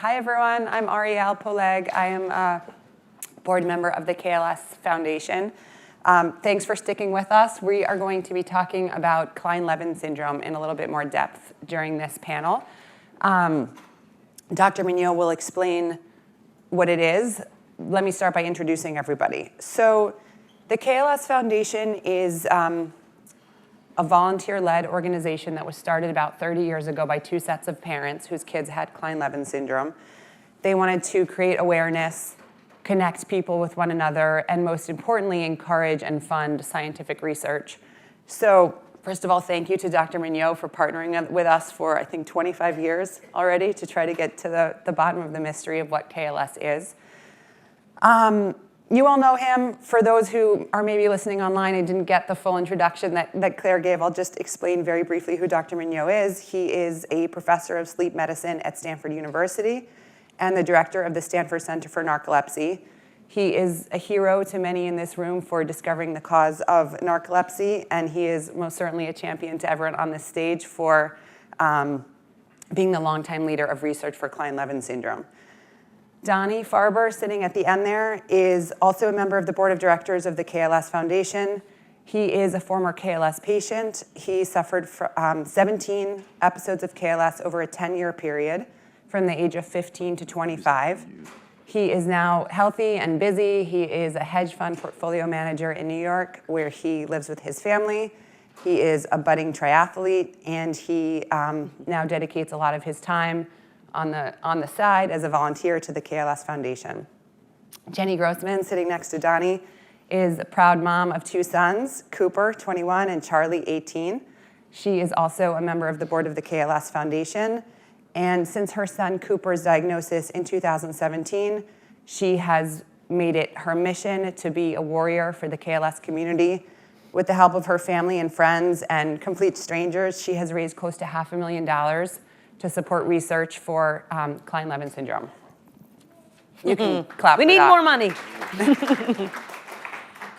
Hi everyone, I'm Ariel Poleg. I am a board member of the KLS Foundation. Thanks for sticking with us. We are going to be talking about Klein-Levin syndrome in a little bit more depth during this panel. Dr. Mignot will explain what it is. Let me start by introducing everybody. So the KLS Foundation is a volunteer-led organization that was started about 30 years ago by two sets of parents whose kids had Klein-Levin syndrome. They wanted to create awareness, connect people with one another, and most importantly, encourage and fund scientific research. So first of all, thank you to Dr. Mignot for partnering with us for, I think, 25 years already to try to get to the bottom of the mystery of what KLS is. You all know him. For those who are maybe listening online and didn't get the full introduction that Claire gave, I'll just explain very briefly who Dr. Mignot is. He is a professor of sleep medicine at Stanford University and the director of the Stanford Center for Narcolepsy. He is a hero to many in this room for discovering the cause of narcolepsy, and he is most certainly a champion to everyone on this stage for being the longtime leader of research for Klein-Levin syndrome. Donnie Farber, sitting at the end there, is also a member of the board of directors of the KLS Foundation. He is a former KLS patient. He suffered 17 episodes of KLS over a 10-year period from the age of 15 to 25. He is now healthy and busy. He is a hedge fund portfolio manager in New York where he lives with his family. He is a budding triathlete, and he now dedicates a lot of his time on the side as a volunteer to the KLS Foundation. Jenny Grossman, sitting next to Donnie, is a proud mom of two sons, Cooper, 21, and Charlie, 18. She is also a member of the board of the KLS Foundation. And since her son Cooper's diagnosis in 2017, she has made it her mission to be a warrior for the KLS community. With the help of her family and friends and complete strangers, she has raised close to $500,000 to support research for Klein-Levin syndrome. You can clap. We need more money.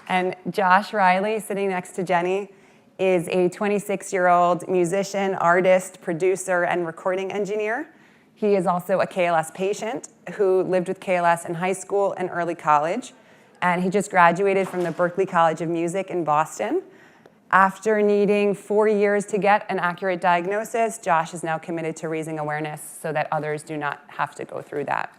And Josh Riley, sitting next to Jenny, is a 26-year-old musician, artist, producer, and recording engineer. He is also a KLS patient who lived with KLS in high school and early college. And he just graduated from the Berklee College of Music in Boston. After needing 4 years to get an accurate diagnosis, Josh is now committed to raising awareness so that others do not have to go through that.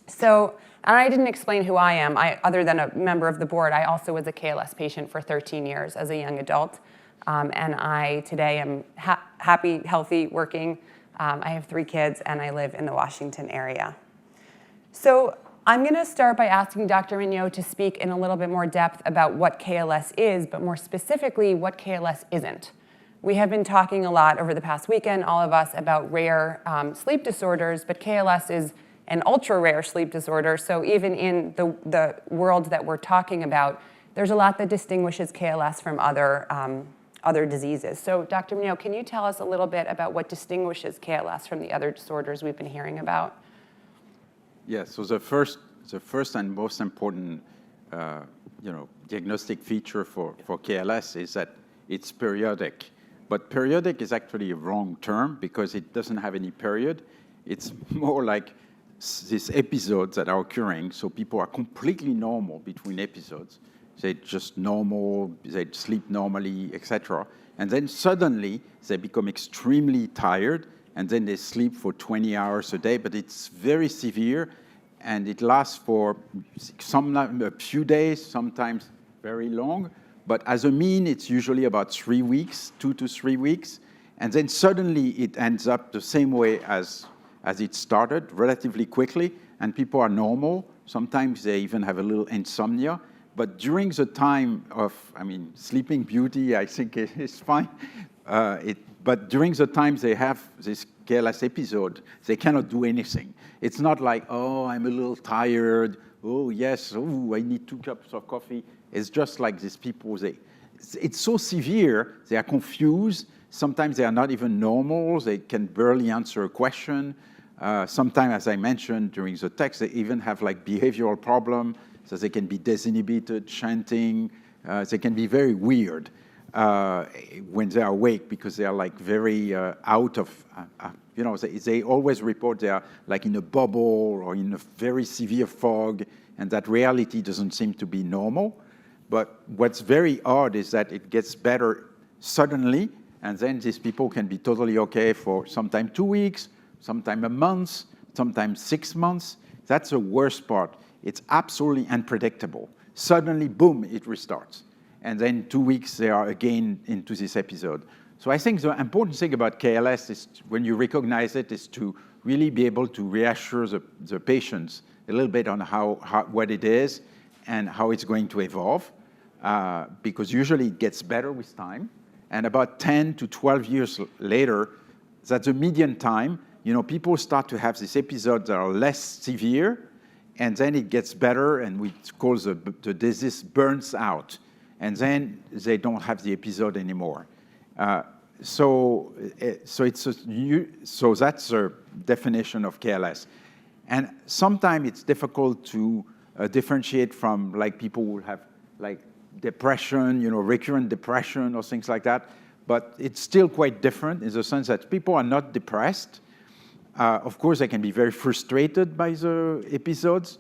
So, and I didn't explain who I am. Other than a member of the board, I also was a KLS patient for 13 years as a young adult. And I today am happy, healthy, working. I have 3 kids, and I live in the Washington area. So I'm going to start by asking Dr. Mignot to speak in a little bit more depth about what KLS is, but more specifically, what KLS isn't. We have been talking a lot over the past weekend, all of us, about rare sleep disorders, but KLS is an ultra-rare sleep disorder, so even in the world that we're talking about, there's a lot that distinguishes KLS from other diseases. So Dr. Mignot, can you tell us a little bit about what distinguishes KLS from the other disorders we've been hearing about? Yes, so the first and most important diagnostic feature for KLS is that it's periodic. But periodic is actually a wrong term because it doesn't have any period. It's more like these episodes that are occurring, so people are completely normal between episodes. They're just normal, they sleep normally, etc. And then suddenly they become extremely tired, and then they sleep for 20 hours a day, but it's very severe, and it lasts for a few days, sometimes very long. But as a mean, it's usually about 3 weeks, 2 to 3 weeks, and then suddenly it ends up the same way as it started, relatively quickly, and people are normal. Sometimes they even have a little insomnia. But during the time of, Sleeping Beauty, I think is fine. But during the time they have this KLS episode, they cannot do anything. It's not like, oh, I'm a little tired. Oh, yes, oh, I need 2 cups of coffee. It's just like these people, it's so severe, they are confused. Sometimes they are not even normal. They can barely answer a question. Sometimes, as I mentioned during the text, they even have like behavioral problem, so they can be disinhibited, chanting. They can be very weird. when they are awake, because they are like very out of, they always report they are like in a bubble or in a very severe fog, and that reality doesn't seem to be normal. But what's very odd is that it gets better suddenly, and then these people can be totally okay for sometime 2 weeks, sometime a month, sometimes 6 months. That's the worst part. It's absolutely unpredictable. Suddenly, boom, it restarts. And then 2 weeks, they are again into this episode. So I think the important thing about KLS is, when you recognize it, is to really be able to reassure the patients a little bit on what it is and how it's going to evolve, because usually it gets better with time. And about 10 to 12 years later, that's the median time, people start to have these episodes that are less severe, and then it gets better, and we call the disease burns out. And then they don't have the episode anymore. So that's the definition of KLS. And sometimes it's difficult to differentiate from like people who have like depression, recurrent depression or things like that. But it's still quite different in the sense that people are not depressed. Of course, they can be very frustrated by the episodes,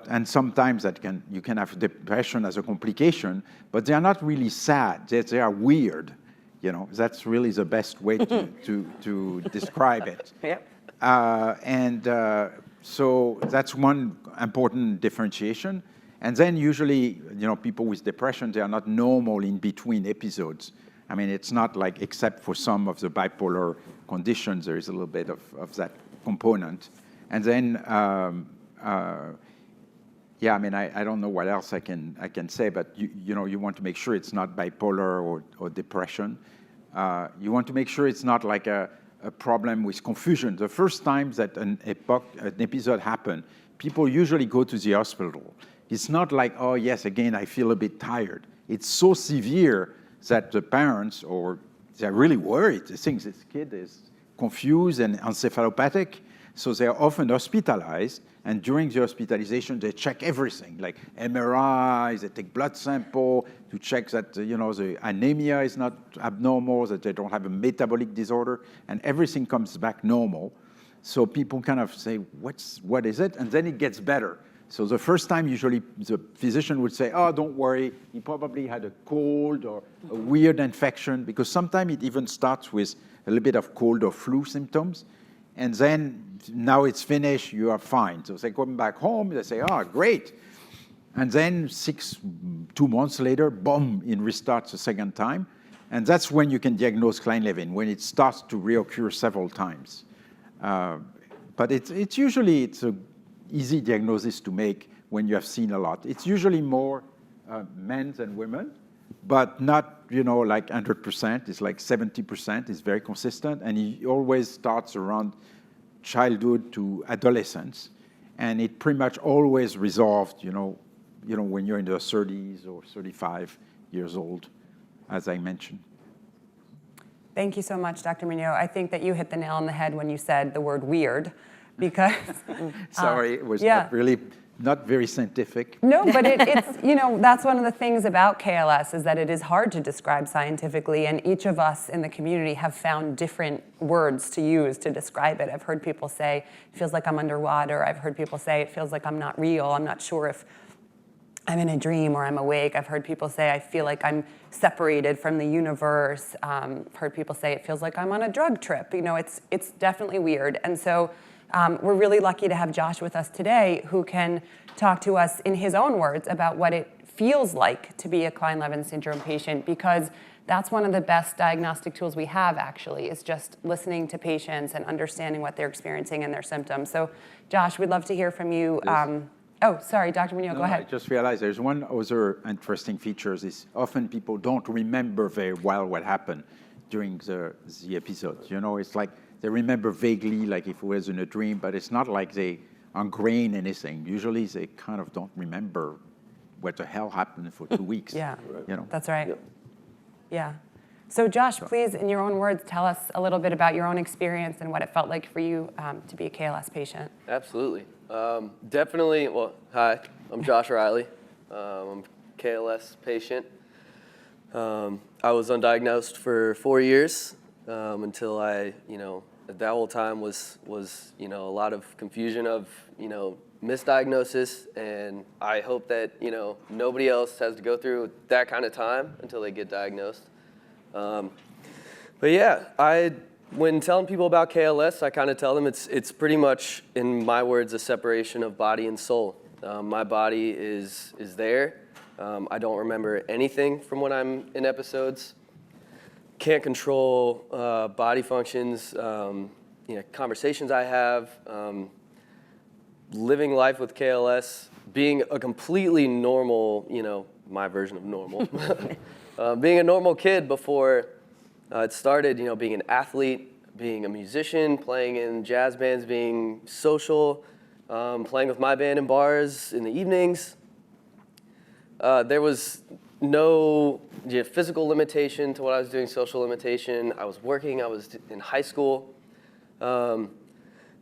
and sometimes you can have depression as a complication, but they are not really sad. They are weird. That's really the best way to describe it. Yep. So that's one important differentiation. And then usually, people with depression, they are not normal in between episodes. I mean, it's not like, except for some of the bipolar conditions, there is a little bit of that component. And then, I don't know what else I can say, but you want to make sure it's not bipolar or depression. You want to make sure it's not like a problem with confusion. The first time that an episode happened, people usually go to the hospital. It's not like, oh yes, again, I feel a bit tired. It's so severe that the parents, they're really worried. They think this kid is confused and encephalopathic, so they're often hospitalized. And during the hospitalization, they check everything, like MRI, they take blood sample to check that the anemia is not abnormal, that they don't have a metabolic disorder, and everything comes back normal. So people kind of say, what is it? And then it gets better. So the first time, usually the physician would say, oh, don't worry, he probably had a cold or a weird infection, because sometimes it even starts with a little bit of cold or flu symptoms. And then now it's finished, you are fine. So they come back home, they say, oh, great. And then 2 months later, boom, it restarts the second time. And that's when you can diagnose Klein-Levin, when it starts to reoccur several times. But it's usually an easy diagnosis to make when you have seen a lot. It's usually more men than women, but not, like 100%. It's like 70%. It's very consistent. And it always starts around childhood to adolescence. And it pretty much always resolved, when you're in the 30s or 35 years old, as I mentioned. Thank you so much, Dr. Mignot. I think that you hit the nail on the head when you said the word weird, because... Sorry, it was not very scientific. No, but it's, that's one of the things about KLS, is that it is hard to describe scientifically, and each of us in the community have found different words to use to describe it. I've heard people say, it feels like I'm underwater. I've heard people say, it feels like I'm not real. I'm not sure if I'm in a dream or I'm awake. I've heard people say, I feel like I'm separated from the universe. I've heard people say, it feels like I'm on a drug trip. It's definitely weird. And so we're really lucky to have Josh with us today, who can talk to us in his own words about what it feels like to be a Klein-Levin syndrome patient, because that's one of the best diagnostic tools we have, actually, is just listening to patients and understanding what they're experiencing and their symptoms. So, Josh, we'd love to hear from you. Oh, sorry, Dr. Mignot, go ahead. I just realized there's one other interesting feature is often people don't remember very well what happened during the episode. It's like they remember vaguely, like if it was in a dream, but it's not like they ingrain anything. Usually they kind of don't remember what the hell happened for 2 weeks. Yeah, that's right. Yep. Yeah. So Josh, please, in your own words, tell us a little bit about your own experience and what it felt like for you to be a KLS patient. Absolutely. Definitely, hi, I'm Josh Riley. I'm a KLS patient. I was undiagnosed for 4 years until I, that whole time was a lot of confusion of, misdiagnosis, and I hope that, nobody else has to go through that kind of time until they get diagnosed. But yeah, when telling people about KLS, I kind of tell them it's pretty much, in my words, a separation of body and soul. My body is there. I don't remember anything from when I'm in episodes. Can't control body functions, conversations I have. Living life with KLS, being a completely normal, my version of normal. Being a normal kid before it started, being an athlete, being a musician, playing in jazz bands, being social, playing with my band in bars in the evenings. There was no physical limitation to what I was doing, social limitation. I was working, I was in high school. And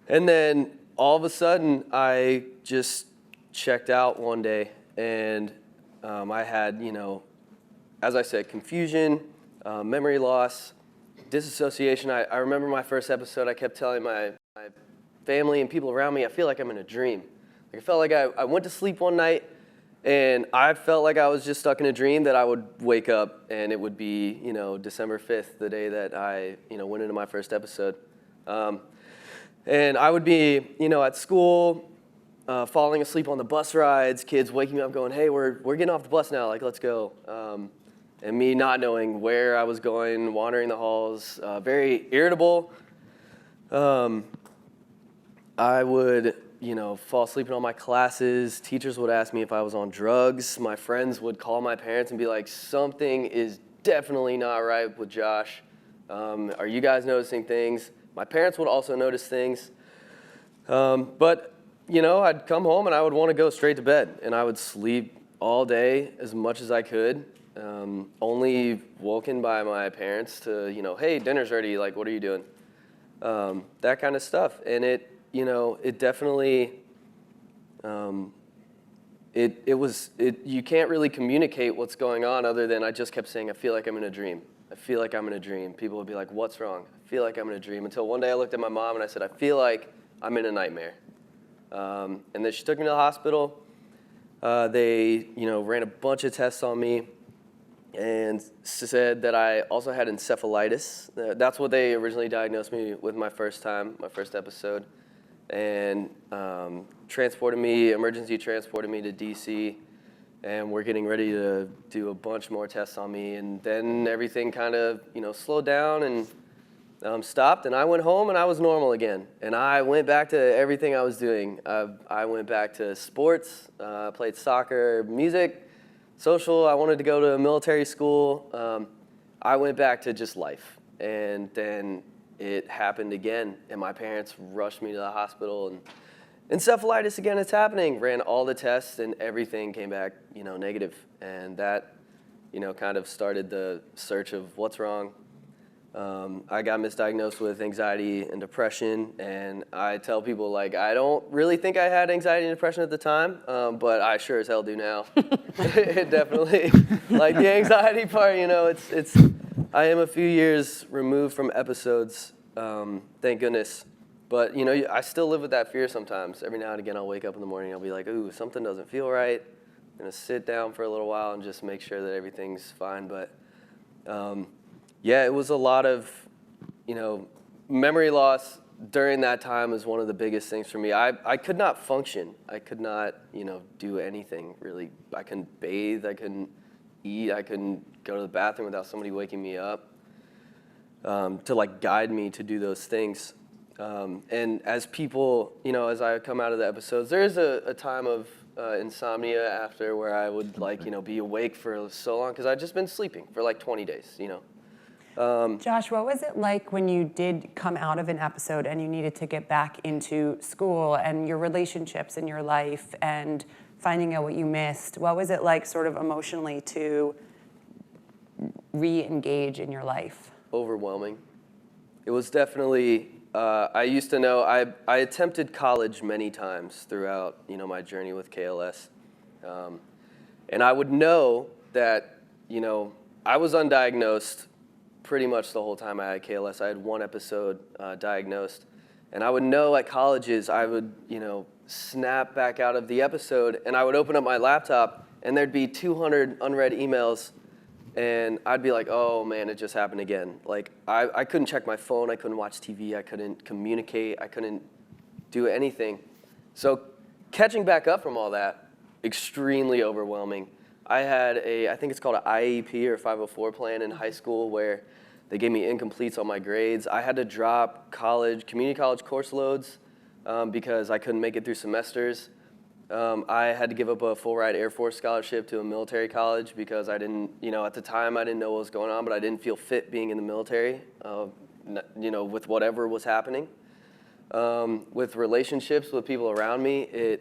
then all of a sudden, I just checked out one day, and I had, as I said, confusion, memory loss, disassociation. I remember my first episode, I kept telling my family and people around me, I feel like I'm in a dream. Like I felt like I went to sleep one night, and I felt like I was just stuck in a dream that I would wake up, and it would be, December 5th, the day that I, went into my first episode. And I would be, at school, falling asleep on the bus rides, kids waking me up going, hey, we're getting off the bus now, like, let's go. And me not knowing where I was going, wandering the halls, very irritable. I would, fall asleep in all my classes. Teachers would ask me if I was on drugs. My friends would call my parents and be like, something is definitely not right with Josh. Are you guys noticing things? My parents would also notice things. But, I'd come home and I would want to go straight to bed. And I would sleep all day as much as I could. Only woken by my parents to, hey, dinner's ready. Like, what are you doing? That kind of stuff. And it definitely, you can't really communicate what's going on other than I just kept saying, I feel like I'm in a dream. I feel like I'm in a dream. People would be like, what's wrong? I feel like I'm in a dream. Until one day I looked at my mom and I said, I feel like I'm in a nightmare. And then she took me to the hospital. They, ran a bunch of tests on me and said that I also had encephalitis. That's what they originally diagnosed me with my first episode. And emergency transported me to DC. And we're getting ready to do a bunch more tests on me. And then everything kind of, slowed down and stopped. And I went home and I was normal again. And I went back to everything I was doing. I went back to sports, played soccer, music, social. I wanted to go to a military school. I went back to just life. And then it happened again. And my parents rushed me to the hospital. And encephalitis again, it's happening. Ran all the tests and everything came back, negative. And that, kind of started the search of what's wrong. I got misdiagnosed with anxiety and depression. And I tell people, like, I don't really think I had anxiety and depression at the time, but I sure as hell do now. It definitely, like the anxiety part, I am a few years removed from episodes, thank goodness. But, I still live with that fear sometimes. Every now and again, I'll wake up in the morning, I'll be like, ooh, something doesn't feel right. I'm going to sit down for a little while and just make sure that everything's fine. But, it was a lot of, memory loss during that time is one of the biggest things for me. I could not function. I could not, do anything, really. I couldn't bathe. I couldn't eat. I couldn't go to the bathroom without somebody waking me up to, guide me to do those things. And as people, as I come out of the episodes, there is a time of insomnia after where I would be awake for so long because I'd just been sleeping for 20 days, Josh, what was it like when you did come out of an episode and you needed to get back into school and your relationships in your life and finding out what you missed? What was it like sort of emotionally to re-engage in your life? Overwhelming. It was definitely... I used to know, I attempted college many times throughout, my journey with KLS. And I would know that, I was undiagnosed pretty much the whole time I had KLS. I had one episode diagnosed. And I would know at colleges, I would, snap back out of the episode, and I would open up my laptop, and there'd be 200 unread emails, and I'd be like, oh man, it just happened again. Like, I couldn't check my phone, I couldn't watch TV, I couldn't communicate, I couldn't do anything. So catching back up from all that, extremely overwhelming. I had I think it's called an IEP or 504 plan in high school where they gave me incompletes on my grades. I had to drop community college course loads because I couldn't make it through semesters. I had to give up a full ride Air Force scholarship to a military college because I didn't, at the time I didn't know what was going on, but I didn't feel fit being in the military, with whatever was happening. With relationships with people around me,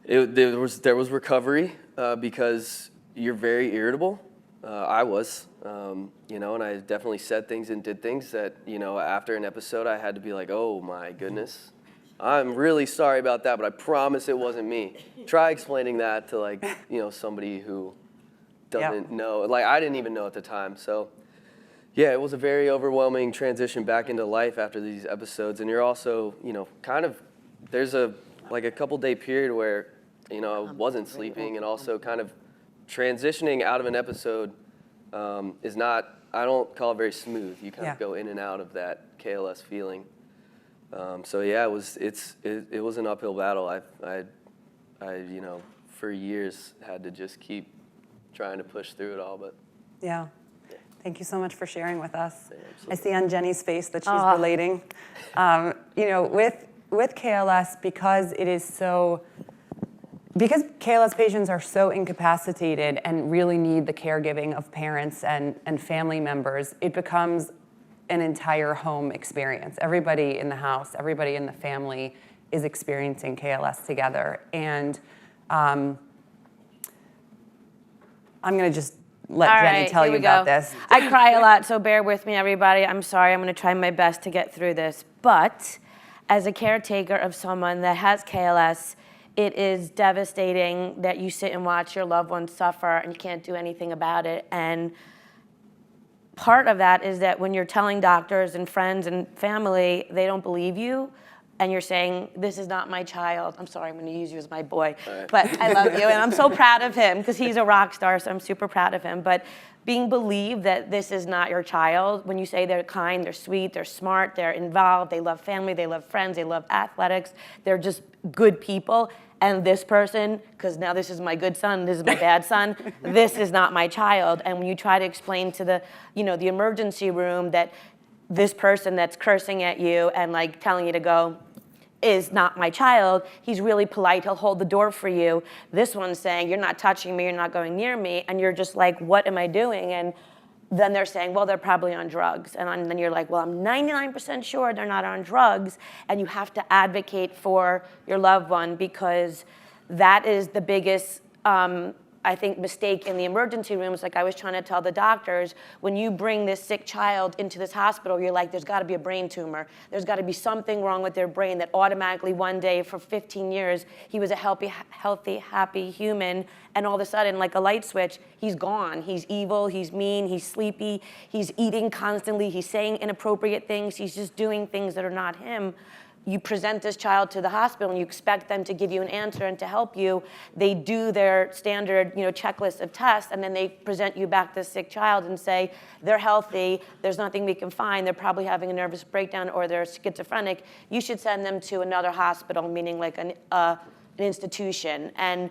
there was recovery because you're very irritable. I was, and I definitely said things and did things that, after an episode I had to be like, oh my goodness, I'm really sorry about that, but I promise it wasn't me. Try explaining that to somebody who doesn't know. Like, I didn't even know at the time. So yeah, it was a very overwhelming transition back into life after these episodes. And you're also, there's a couple day period where, I wasn't sleeping, and also kind of transitioning out of an episode is not, I don't call it very smooth. You kind of go in and out of that KLS feeling. So yeah, it was an uphill battle. I for years had to just keep trying to push through it all, but. Yeah. Thank you so much for sharing with us. Yeah, I see on Jenny's face that she's relating. With KLS, because KLS patients are so incapacitated and really need the caregiving of parents and family members, it becomes an entire home experience. Everybody in the house, everybody in the family is experiencing KLS together. And I'm going to just let Jenny tell you about this. I cry a lot, so bear with me, everybody. I'm sorry. I'm going to try my best to get through this. But as a caretaker of someone that has KLS, it is devastating that you sit and watch your loved ones suffer and you can't do anything about it. And part of that is that when you're telling doctors and friends and family, they don't believe you. And you're saying, this is not my child. I'm sorry, I'm going to use you as my boy. Right. But I love you, and I'm so proud of him because he's a rock star, so I'm super proud of him. But being believed that this is not your child, when you say they're kind, they're sweet, they're smart, they're involved, they love family, they love friends, they love athletics, they're just good people. And this person, because now this is my good son, this is my bad son, this is not my child. And when you try to explain to the emergency room that this person that's cursing at you and telling you to go is not my child, he's really polite, he'll hold the door for you. This one's saying, you're not touching me, you're not going near me, and you're just like, what am I doing? And then they're saying, well, they're probably on drugs. And then you're like, well, I'm 99% sure they're not on drugs, and you have to advocate for your loved one because that is the biggest I think, mistake in the emergency rooms. Like I was trying to tell the doctors, when you bring this sick child into this hospital, you're like, there's got to be a brain tumor. There's got to be something wrong with their brain that automatically one day for 15 years, he was a healthy, happy human, and all of a sudden, like a light switch, he's gone. He's evil, he's mean, he's sleepy, he's eating constantly, he's saying inappropriate things, he's just doing things that are not him. You present this child to the hospital and you expect them to give you an answer and to help you. They do their standard, checklist of tests, and then they present you back this sick child and say, they're healthy, there's nothing we can find, they're probably having a nervous breakdown or they're schizophrenic. You should send them to another hospital, meaning like an institution. And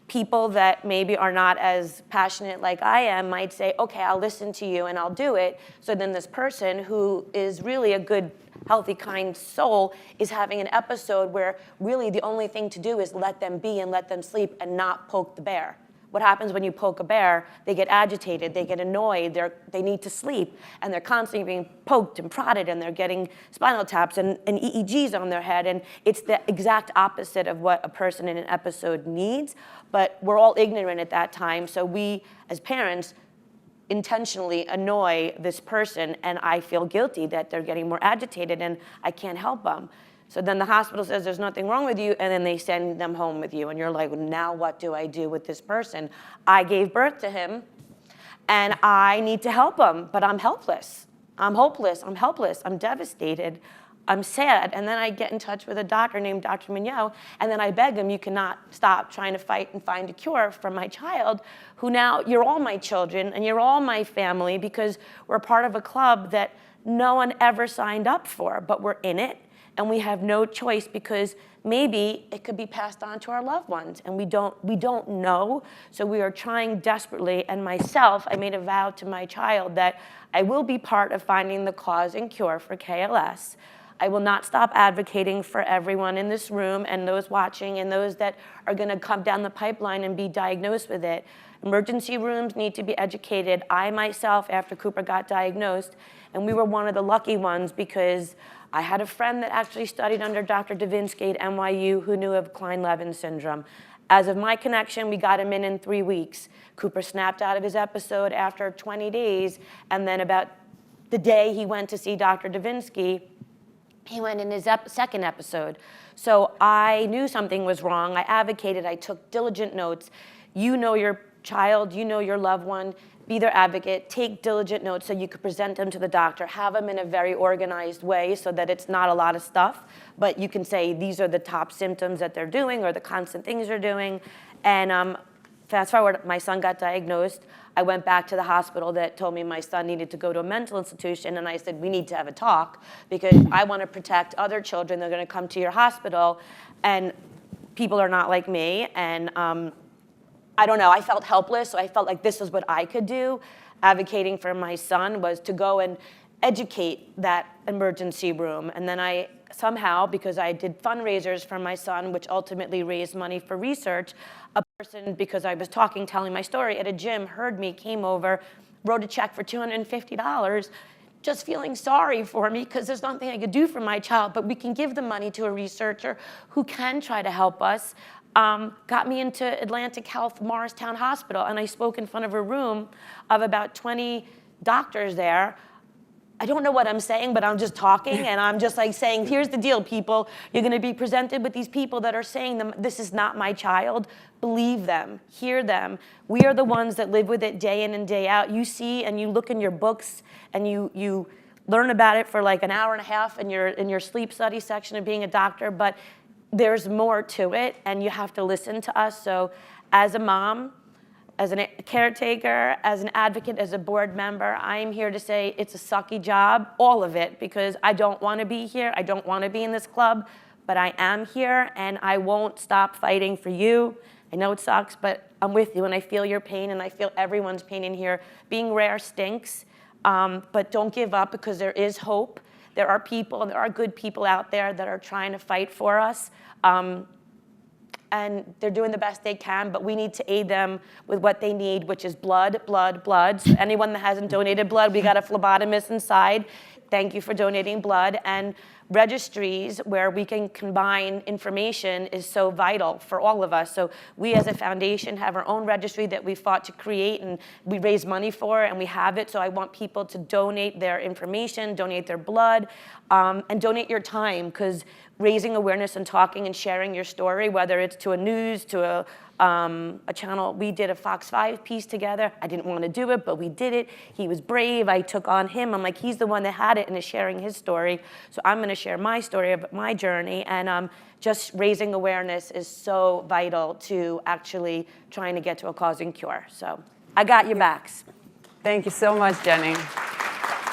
people that maybe are not as passionate like I am might say, okay, I'll listen to you and I'll do it. So then this person who is really a good, healthy, kind soul is having an episode where really the only thing to do is let them be and let them sleep and not poke the bear. What happens when you poke a bear? They get agitated, they get annoyed, they need to sleep, and they're constantly being poked and prodded, and they're getting spinal taps and EEGs on their head, and it's the exact opposite of what a person in an episode needs, but we're all ignorant at that time, so we, as parents, intentionally annoy this person, and I feel guilty that they're getting more agitated, and I can't help them. So then the hospital says there's nothing wrong with you, and then they send them home with you. And you're like, now what do I do with this person? I gave birth to him, and I need to help him, but I'm helpless. I'm hopeless, I'm helpless, I'm devastated, I'm sad. And then I get in touch with a doctor named Dr. Mignot, and then I beg him, you cannot stop trying to fight and find a cure for my child, who now, you're all my children, and you're all my family, because we're part of a club that no one ever signed up for, but we're in it, and we have no choice, because maybe it could be passed on to our loved ones, and we don't know. So we are trying desperately, and myself, I made a vow to my child that I will be part of finding the cause and cure for KLS. I will not stop advocating for everyone in this room and those watching and those that are gonna come down the pipeline and be diagnosed with it. Emergency rooms need to be educated. I myself, after Cooper got diagnosed, and we were one of the lucky ones, because I had a friend that actually studied under Dr. Davinsky at NYU who knew of Klein-Levin syndrome. As of my connection, we got him in 3 weeks. Cooper snapped out of his episode after 20 days, and then about the day he went to see Dr. Davinsky, he went in his second episode. So I knew something was wrong. I advocated, I took diligent notes. You know your child, you know your loved one, be their advocate, take diligent notes so you could present them to the doctor, have them in a very organized way so that it's not a lot of stuff, but you can say these are the top symptoms that they're doing or the constant things they're doing. And fast forward, my son got diagnosed. I went back to the hospital that told me my son needed to go to a mental institution, and I said, we need to have a talk, because I want to protect other children that are going to come to your hospital, and people are not like me, and I don't know, I felt helpless, so I felt like this was what I could do. Advocating for my son was to go and educate that emergency room. And then I somehow, because I did fundraisers for my son, which ultimately raised money for research, a person, because I was telling my story at a gym, heard me, came over, wrote a check for $250, just feeling sorry for me, because there's nothing I could do for my child, but we can give the money to a researcher who can try to help us. Got me into Atlantic Health Morristown Hospital, and I spoke in front of a room of about 20 doctors there. I don't know what I'm saying, but I'm just talking, and I'm just like saying, here's the deal, people. You're gonna be presented with these people that are saying, this is not my child. Believe them, hear them. We are the ones that live with it day in and day out. You see and you look in your books, and you learn about it for like an hour and a half in your sleep study section of being a doctor, but there's more to it, and you have to listen to us. So as a mom, as a caretaker, as an advocate, as a board member, I am here to say it's a sucky job, all of it, because I don't want to be here. I don't want to be in this club, but I am here, and I won't stop fighting for you. I know it sucks, but I'm with you, and I feel your pain, and I feel everyone's pain in here. Being rare stinks, but don't give up, because there is hope. There are people, and there are good people out there that are trying to fight for us. And they're doing the best they can, but we need to aid them with what they need, which is blood, blood, blood. So anyone that hasn't donated blood, we got a phlebotomist inside. Thank you for donating blood. And registries where we can combine information is so vital for all of us. So we as a foundation have our own registry that we fought to create, and we raise money for, and we have it. So I want people to donate their information, donate their blood, and donate your time, because raising awareness and talking and sharing your story, whether it's to a news, to a channel. We did a Fox 5 piece together. I didn't want to do it, but we did it. He was brave. I took on him. I'm like, he's the one that had it and is sharing his story. So I'm going to share my story of my journey. And just raising awareness is so vital to actually trying to get to a cause and cure. So I got your backs. Thank you so much, Jenny.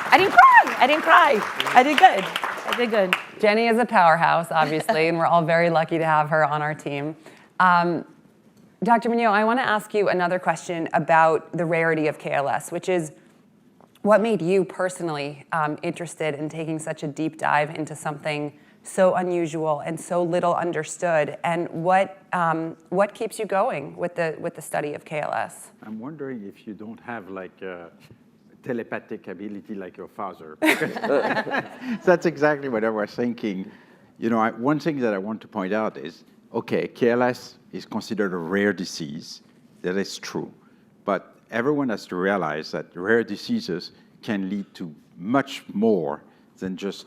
I didn't cry. I didn't cry. I did good. I did good. Jenny is a powerhouse, obviously, and we're all very lucky to have her on our team. Dr. Mignot, I want to ask you another question about the rarity of KLS, which is, what made you personally interested in taking such a deep dive into something so unusual and so little understood, and what keeps you going with the study of KLS? I'm wondering if you don't have like a telepathic ability like your father. That's exactly what I was thinking. You know, one thing that I want to point out is, okay, KLS is considered a rare disease. That is true. But everyone has to realize that rare diseases can lead to much more than just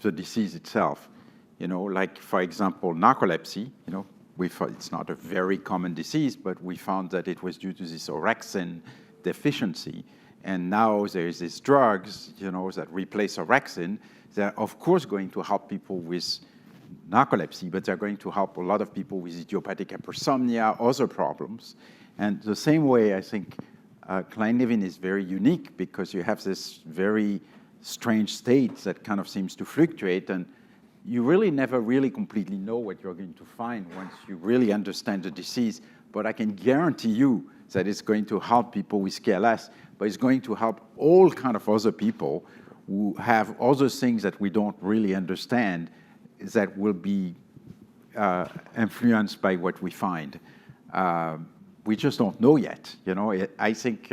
the disease itself. You know, like, for example, narcolepsy, you know, it's not a very common disease, but we found that it was due to this orexin deficiency. And now there's these drugs, that replace orexin. They're of course going to help people with narcolepsy, but they're going to help a lot of people with idiopathic hypersomnia, other problems. And the same way, I think Klein-Levin is very unique because you have this very strange state that kind of seems to fluctuate, and you really never really completely know what you're going to find once you really understand the disease. But I can guarantee you that it's going to help people with KLS, but it's going to help all kind of other people who have other things that we don't really understand that will be influenced by what we find. We just don't know yet. I think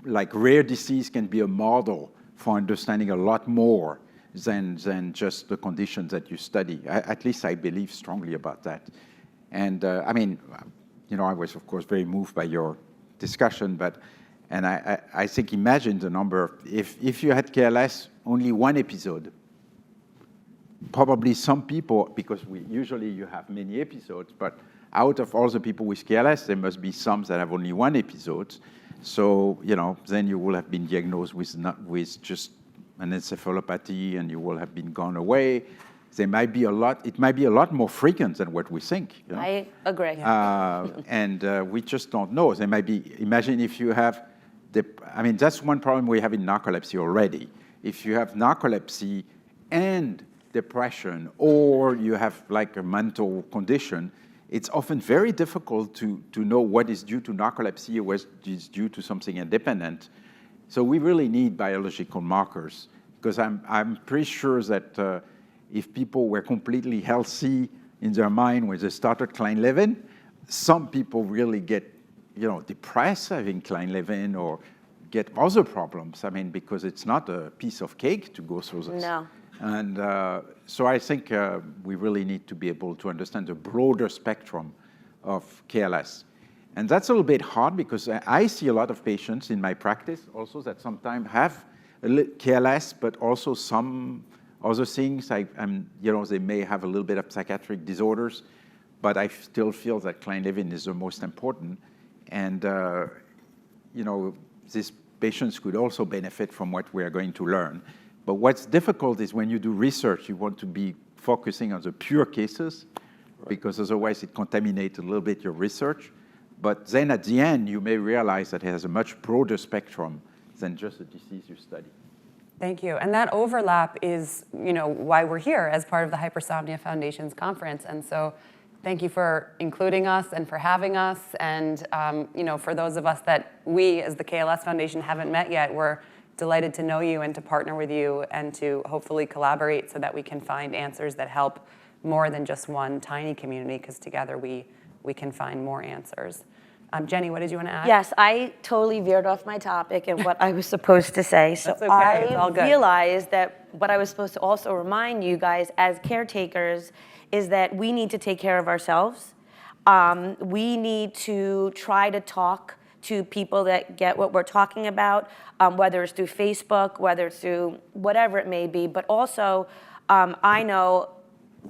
like rare disease can be a model for understanding a lot more than just the conditions that you study. At least I believe strongly about that. And I mean, I was of course very moved by your discussion, and I think imagine the number, if you had KLS, only one episode, probably some people, because usually you have many episodes, but out of all the people with KLS, there must be some that have only one episode. So, then you will have been diagnosed with just an encephalopathy and you will have been gone away. There might be it might be a lot more frequent than what we think. I agree. And we just don't know. There might be, imagine if you have, that's one problem we have in narcolepsy already. If you have narcolepsy and depression, or you have like a mental condition, it's often very difficult to know what is due to narcolepsy or what is due to something independent. So we really need biological markers, because I'm pretty sure that if people were completely healthy in their mind when they started Klein-Levin, some people really get depressed having Klein-Levin or get other problems. Because it's not a piece of cake to go through this. No. And so I think we really need to be able to understand the broader spectrum of KLS. And that's a little bit hard because I see a lot of patients in my practice also that sometimes have KLS, but also some other things. They may have a little bit of psychiatric disorders, but I still feel that Klein-Levin is the most important. And, these patients could also benefit from what we are going to learn. But what's difficult is when you do research, you want to be focusing on the pure cases, because otherwise it contaminates a little bit your research. But then at the end, you may realize that it has a much broader spectrum than just the disease you study. Thank you. And that overlap is, why we're here as part of the Hypersomnia Foundation's conference. And so thank you for including us and for having us. And, for those of us that we, as the KLS Foundation, haven't met yet, we're delighted to know you and to partner with you and to hopefully collaborate so that we can find answers that help more than just one tiny community, because together we can find more answers. Jenny, what did you want to add? Yes, I totally veered off my topic and what I was supposed to say. So That's okay. It's all good. I realized that what I was supposed to also remind you guys as caretakers is that we need to take care of ourselves. We need to try to talk to people that get what we're talking about, whether it's through Facebook, whether it's through whatever it may be. But also, I know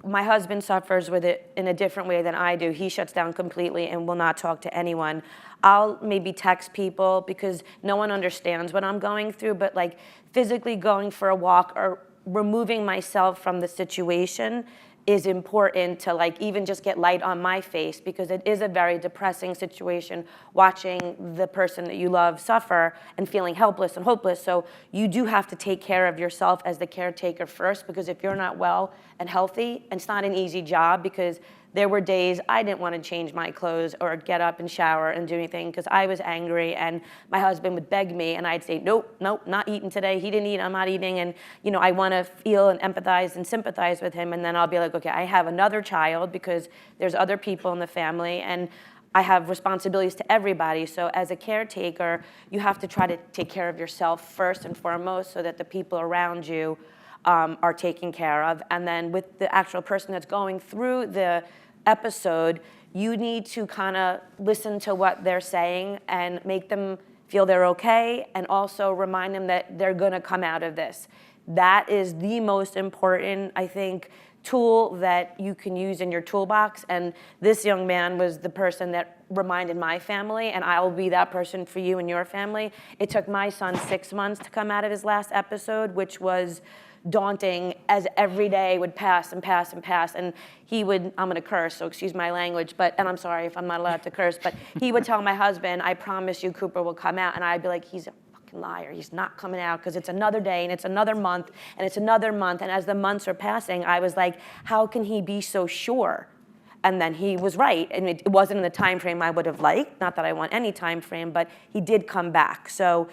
my husband suffers with it in a different way than I do. He shuts down completely and will not talk to anyone. I'll maybe text people because no one understands what I'm going through, but like physically going for a walk or removing myself from the situation is important to like even just get light on my face, because it is a very depressing situation watching the person that you love suffer and feeling helpless and hopeless. So you do have to take care of yourself as the caretaker first, because if you're not well and healthy, and it's not an easy job, because there were days I didn't want to change my clothes or get up and shower and do anything because I was angry, and my husband would beg me and I'd say, nope, not eating today. He didn't eat, I'm not eating. And I want to feel and empathize and sympathize with him. And then I'll be like, okay, I have another child because there's other people in the family and I have responsibilities to everybody. So as a caretaker, you have to try to take care of yourself first and foremost so that the people around you are taken care of. And then with the actual person that's going through the episode, you need to kind of listen to what they're saying and make them feel they're okay, and also remind them that they're going to come out of this. That is the most important, I think, tool that you can use in your toolbox. And this young man was the person that reminded my family, and I will be that person for you and your family. It took my son 6 months to come out of his last episode, which was daunting, as every day would pass and pass and pass. And he would, I'm gonna curse, so excuse my language, and I'm sorry if I'm not allowed to curse, but he would tell my husband, I promise you Cooper will come out. And I'd be like, he's a fucking liar. He's not coming out, because it's another day and it's another month and it's another month. And as the months are passing, I was like, how can he be so sure? And then he was right, and it wasn't in the time frame I would have liked. Not that I want any time frame, but he did come back. So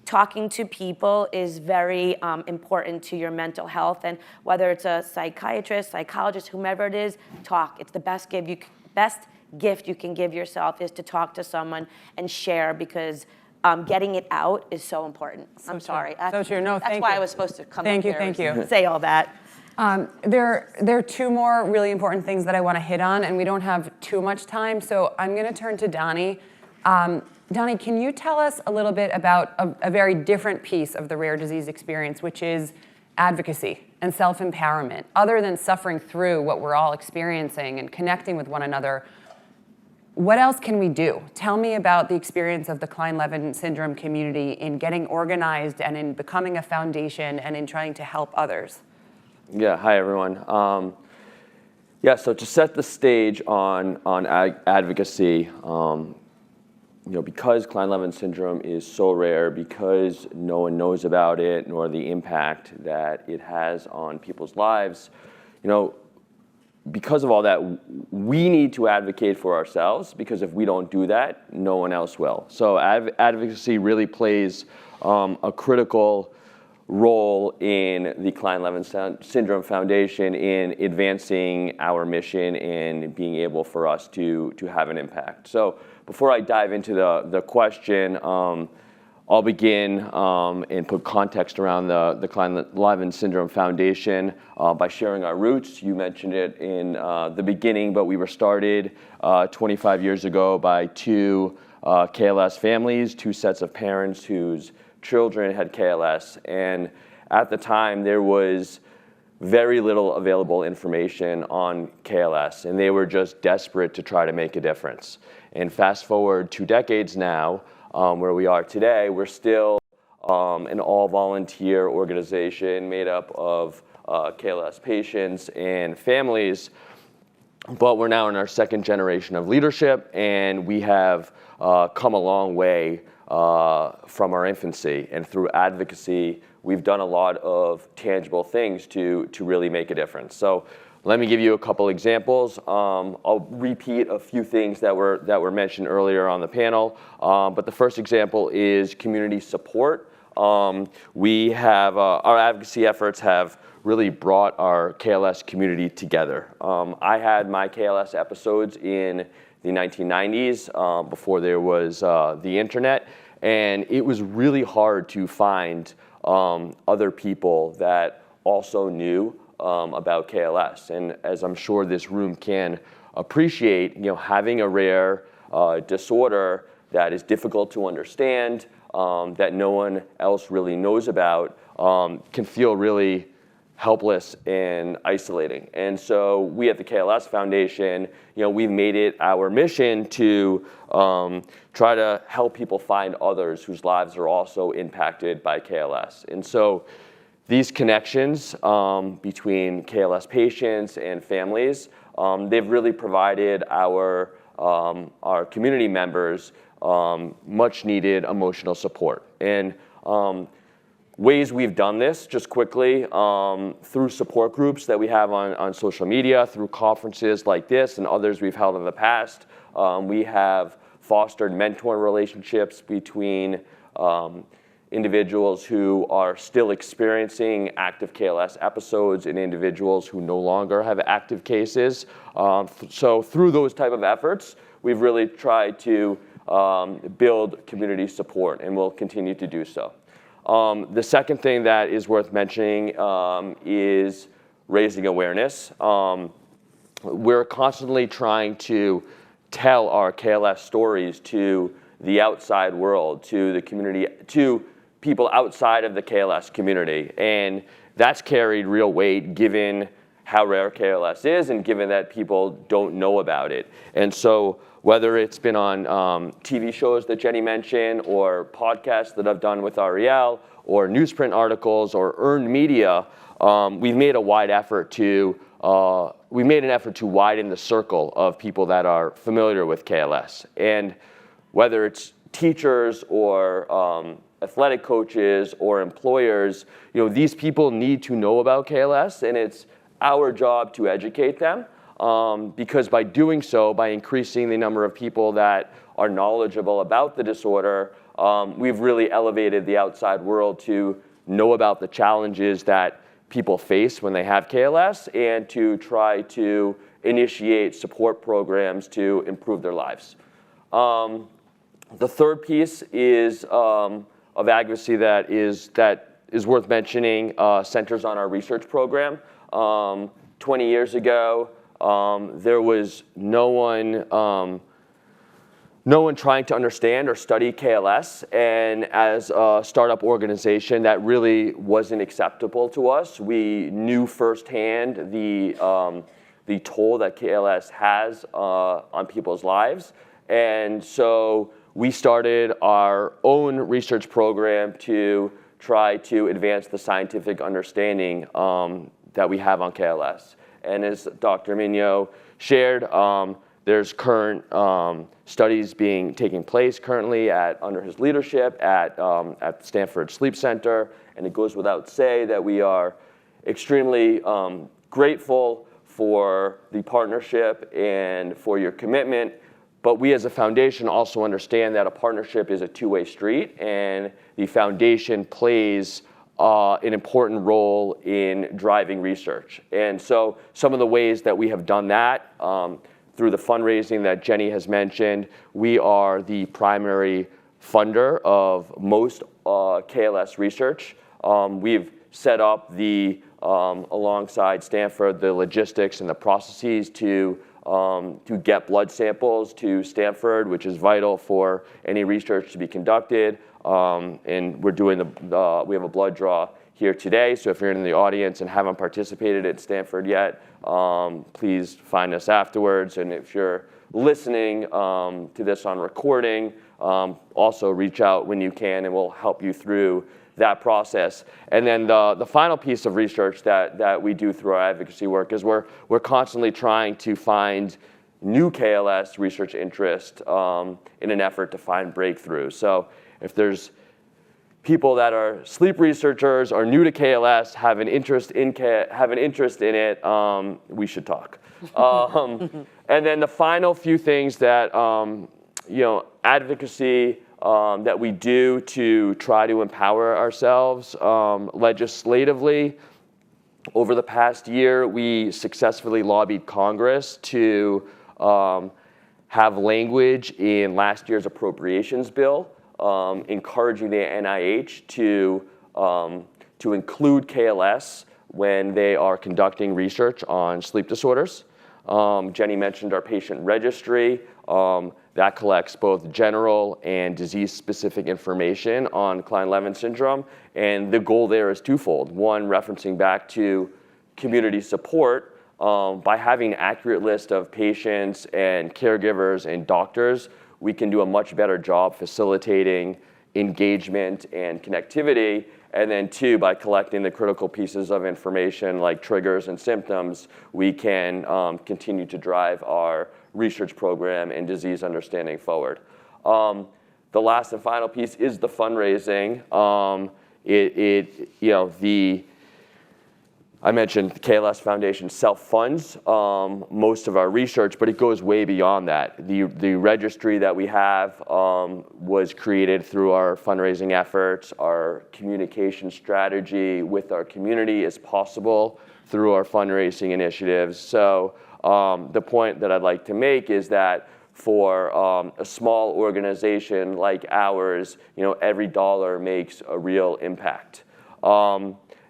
talking to people is very important to your mental health, and whether it's a psychiatrist, psychologist, whomever it is, talk. It's the best gift you can give yourself is to talk to someone and share, because getting it out is so important. I'm sorry. So true. No, that's thank why you. I was supposed to come Thank up you, here thank and you. say all that. There are two more really important things that I want to hit on, and we don't have too much time, so I'm going to turn to Donnie. Donnie, can you tell us a little bit about a very different piece of the rare disease experience, which is advocacy and self-empowerment? Other than suffering through what we're all experiencing and connecting with one another, what else can we do? Tell me about the experience of the Klein-Levin syndrome community in getting organized and in becoming a foundation and in trying to help others. Yeah, hi everyone. So to set the stage on advocacy, because Klein-Levin syndrome is so rare, because no one knows about it, nor the impact that it has on people's lives, because of all that, we need to advocate for ourselves, because if we don't do that, no one else will. So advocacy really plays a critical role in the Klein-Levin Syndrome Foundation in advancing our mission and being able for us to have an impact. So before I dive into the question, I'll begin and put context around the Klein-Levin Syndrome Foundation by sharing our roots. You mentioned it in the beginning, but we were started 25 years ago by two KLS families, two sets of parents whose children had KLS, and at the time there was very little available information on KLS, and they were just desperate to try to make a difference. And fast forward 2 decades now, where we are today, we're still an all-volunteer organization made up of KLS patients and families, but we're now in our second generation of leadership, and we have come a long way from our infancy. And through advocacy, we've done a lot of tangible things to really make a difference. So let me give you a couple examples. I'll repeat a few things that were mentioned earlier on the panel, but the first example is community support. We have, our advocacy efforts have really brought our KLS community together. I had my KLS episodes in the 1990s, before there was the internet, and it was really hard to find other people that also knew about KLS. And as I'm sure this room can appreciate, having a rare disorder that is difficult to understand, that no one else really knows about, can feel really helpless and isolating. And so we at the KLS Foundation, we've made it our mission to try to help people find others whose lives are also impacted by KLS. And so these connections between KLS patients and families, they've really provided our community members much needed emotional support. And ways we've done this, just quickly, through support groups that we have on social media, through conferences like this and others we've held in the past. We have fostered mentor relationships between individuals who are still experiencing active KLS episodes and individuals who no longer have active cases. So through those type of efforts, we've really tried to build community support, and we'll continue to do so. The second thing that is worth mentioning is raising awareness. We're constantly trying to tell our KLS stories to the outside world, to the community, to people outside of the KLS community. And that's carried real weight given how rare KLS is, and given that people don't know about it. And so whether it's been on TV shows that Jenny mentioned, or podcasts that I've done with Ariel, or newsprint articles, or earned media, we've made an effort to widen the circle of people that are familiar with KLS. And whether it's teachers or athletic coaches or employers, these people need to know about KLS, and it's our job to educate them, because by doing so, by increasing the number of people that are knowledgeable about the disorder, we've really elevated the outside world to know about the challenges that people face when they have KLS, and to try to initiate support programs to improve their lives. The third piece is of advocacy that is worth mentioning, centers on our research program. 20 years ago, there was no one trying to understand or study KLS, and as a startup organization, that really wasn't acceptable to us. We knew firsthand the toll that KLS has on people's lives, and so we started our own research program to try to advance the scientific understanding that we have on KLS. And as Dr. Mignot shared, there's current studies taking place currently under his leadership at Stanford Sleep Center, and it goes without say that we are extremely grateful for the partnership and for your commitment. But we as a foundation also understand that a partnership is a two-way street, and the foundation plays an important role in driving research. And so some of the ways that we have done that, through the fundraising that Jenny has mentioned, we are the primary funder of most KLS research. We've set up alongside Stanford, the logistics and the processes to get blood samples to Stanford, which is vital for any research to be conducted. And we're doing we have a blood draw here today, so if you're in the audience and haven't participated at Stanford yet, please find us afterwards. And if you're listening to this on recording, also reach out when you can, and we'll help you through that process. And then the final piece of research that we do through our advocacy work is we're constantly trying to find new KLS research interest in an effort to find breakthroughs. So if there's people that are sleep researchers or new to KLS, have an interest in it, we should talk. And then the final few things that advocacy that we do to try to empower ourselves legislatively. Over the past year, we successfully lobbied Congress to have language in last year's appropriations bill encouraging the NIH to include KLS when they are conducting research on sleep disorders. Jenny mentioned our patient registry. That collects both general and disease-specific information on Klein-Levin syndrome, and the goal there is twofold. One, referencing back to community support, by having an accurate list of patients and caregivers and doctors, we can do a much better job facilitating engagement and connectivity. And then two, by collecting the critical pieces of information like triggers and symptoms, we can continue to drive our research program and disease understanding forward. The last and final piece is the fundraising. I mentioned the KLS Foundation self-funds most of our research, but it goes way beyond that. The registry that we have was created through our fundraising efforts. Our communication strategy with our community is possible through our fundraising initiatives. So the point that I'd like to make is that for a small organization like ours, every dollar makes a real impact.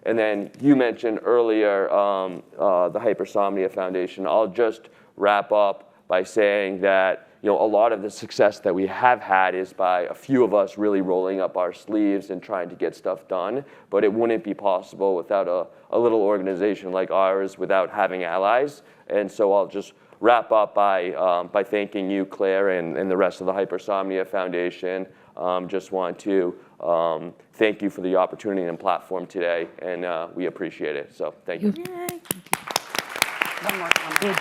And then you mentioned earlier the Hypersomnia Foundation. I'll just wrap up by saying that a lot of the success that we have had is by a few of us really rolling up our sleeves and trying to get stuff done. But it wouldn't be possible without a little organization like ours, without having allies. And so I'll just wrap up by thanking you, Claire, and the rest of the Hypersomnia Foundation. Just want to thank you for the opportunity and platform today, and we appreciate it. So thank you. One more comment.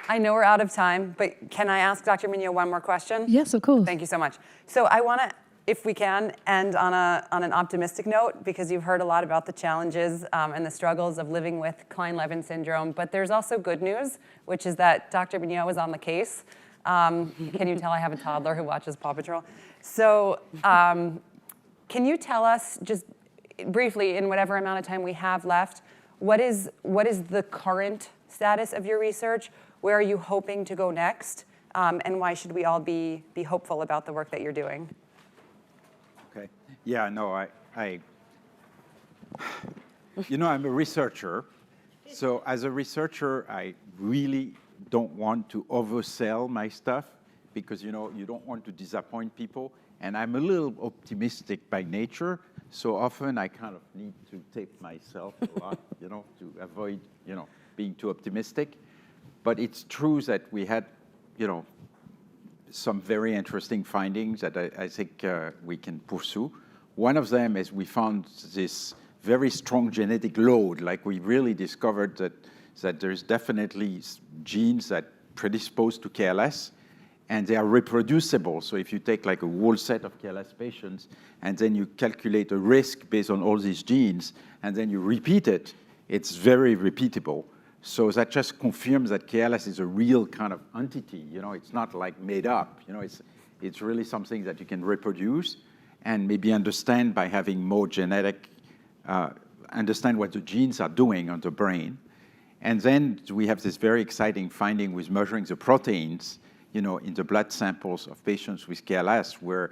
I know we're out of time, but can I ask Dr. Mignot one more question? Yes, of course. Thank you so much. So I want to, if we can, end on an optimistic note, because you've heard a lot about the challenges and the struggles of living with Klein-Levin syndrome. But there's also good news, which is that Dr. Mignot was on the case. Can you tell I have a toddler who watches Paw Patrol? So can you tell us, just briefly, in whatever amount of time we have left, what is the current status of your research? Where are you hoping to go next? And why should we all be hopeful about the work that you're doing? Okay. Yeah, no, I'm a researcher. So as a researcher, I really don't want to oversell my stuff because, you don't want to disappoint people. And I'm a little optimistic by nature. So often I kind of need to tape myself a lot, to avoid, being too optimistic. But it's true that we had, some very interesting findings that I think we can pursue. One of them is we found this very strong genetic load, like we really discovered that there's definitely genes that predispose to KLS, and they are reproducible. So if you take like a whole set of KLS patients, and then you calculate a risk based on all these genes, and then you repeat it, it's very repeatable. So that just confirms that KLS is a real kind of entity. It's not like made up. It's really something that you can reproduce and maybe understand by having more genetic, understand what the genes are doing on the brain. And then we have this very exciting finding with measuring the proteins, in the blood samples of patients with KLS, where,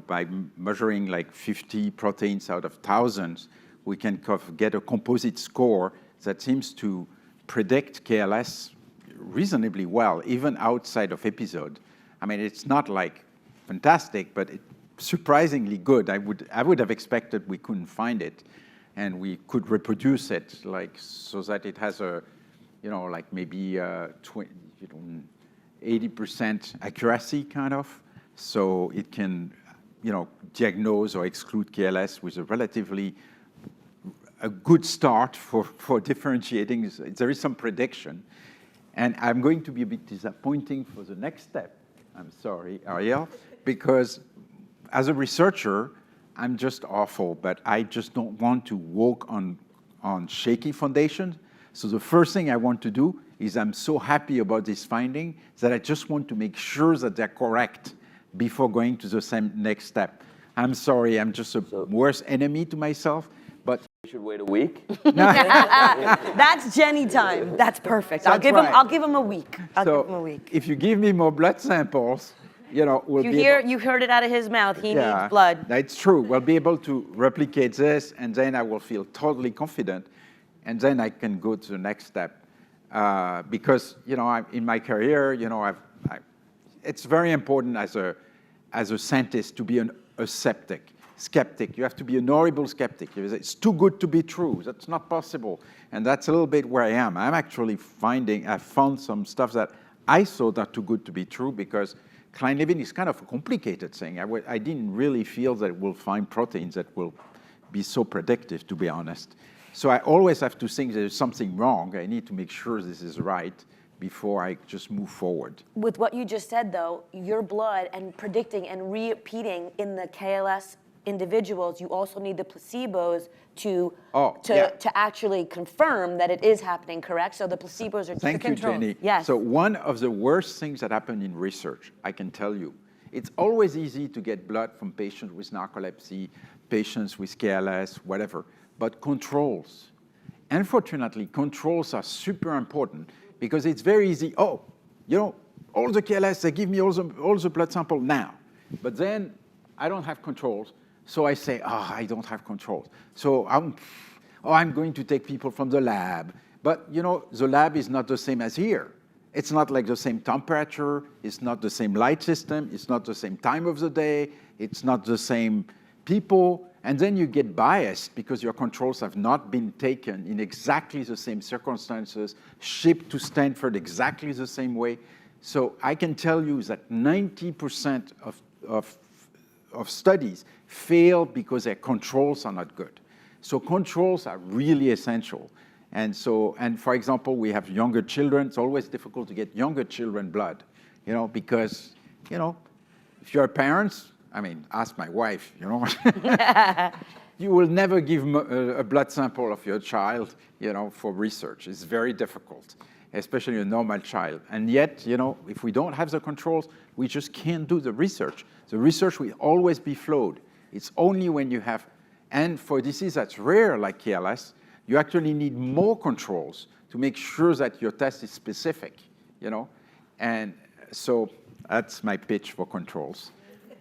by measuring like 50 proteins out of thousands, we can get a composite score that seems to predict KLS reasonably well, even outside of episode. I mean, it's not like fantastic, but it's surprisingly good. I would have expected we couldn't find it, and we could reproduce it, so that it has a, maybe 80% accuracy kind of, so it can, diagnose or exclude KLS with a relatively a good start for differentiating. There is some prediction. And I'm going to be a bit disappointing for the next step. I'm sorry, Ariel, because as a researcher, I'm just awful, but I just don't want to walk on shaky foundations. So the first thing I want to do is I'm so happy about this finding that I just want to make sure that they're correct before going to the next step. I'm sorry, I'm just a worse enemy to myself, but We should wait a week. That's Jenny time. That's perfect. I'll give him a week. I'll give him a week. If you give me more blood samples, we'll be able, You heard it out of his mouth. He needs blood. That's true. We'll be able to replicate this, and then I will feel totally confident, and then I can go to the next step. Because in my career, it's very important as a scientist to be a skeptic. You have to be an horrible skeptic. It's too good to be true. That's not possible. And that's a little bit where I am. I'm actually I've found some stuff that I thought are too good to be true, because Klein-Levin is kind of a complicated thing. I didn't really feel that we'll find proteins that will be so predictive, to be honest. So I always have to think there's something wrong. I need to make sure this is right before I just move forward. With what you just said, though, your blood and predicting and repeating in the KLS individuals, you also need the placebos to actually confirm that it is happening, correct? So the placebos are just Thank you, Jenny. Yes. So one of the worst things that happen in research, I can tell you, it's always easy to get blood from patients with narcolepsy, patients with KLS, whatever, but controls. Unfortunately, controls are super important, because it's very easy. All the KLS, they give me all the blood sample now. But then I don't have controls. So I say, I don't have controls. So I'm going to take people from the lab. But, you know, the lab is not the same as here. It's not like the same temperature, it's not the same light system, it's not the same time of the day, it's not the same people, and then you get biased because your controls have not been taken in exactly the same circumstances, shipped to Stanford exactly the same way. So I can tell you that 90% of studies fail because their controls are not good. So controls are really essential. And so, and for example, we have younger children. It's always difficult to get younger children blood, you know, because, you know, if you're parents, I mean, ask my wife, you know, you will never give a blood sample of your child, you know, for research. It's very difficult, especially a normal child. And yet, you know, if we don't have the controls, we just can't do the research. The research will always be flawed. It's only when you have, and for disease that's rare like KLS, you actually need more controls to make sure that your test is specific, you know? And so that's my pitch for controls.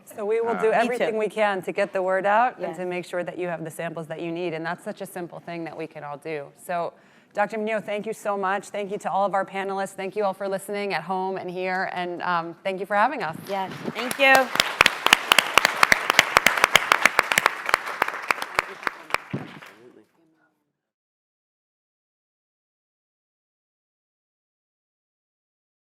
So we will do everything too. we can to get the word out and Yeah. to make sure that you have the samples that you need. And that's such a simple thing that we can all do. So Dr. Mignot, thank you so much. Thank you to all of our panelists. Thank you all for listening at home and here. And thank you for having us. Yes, thank you.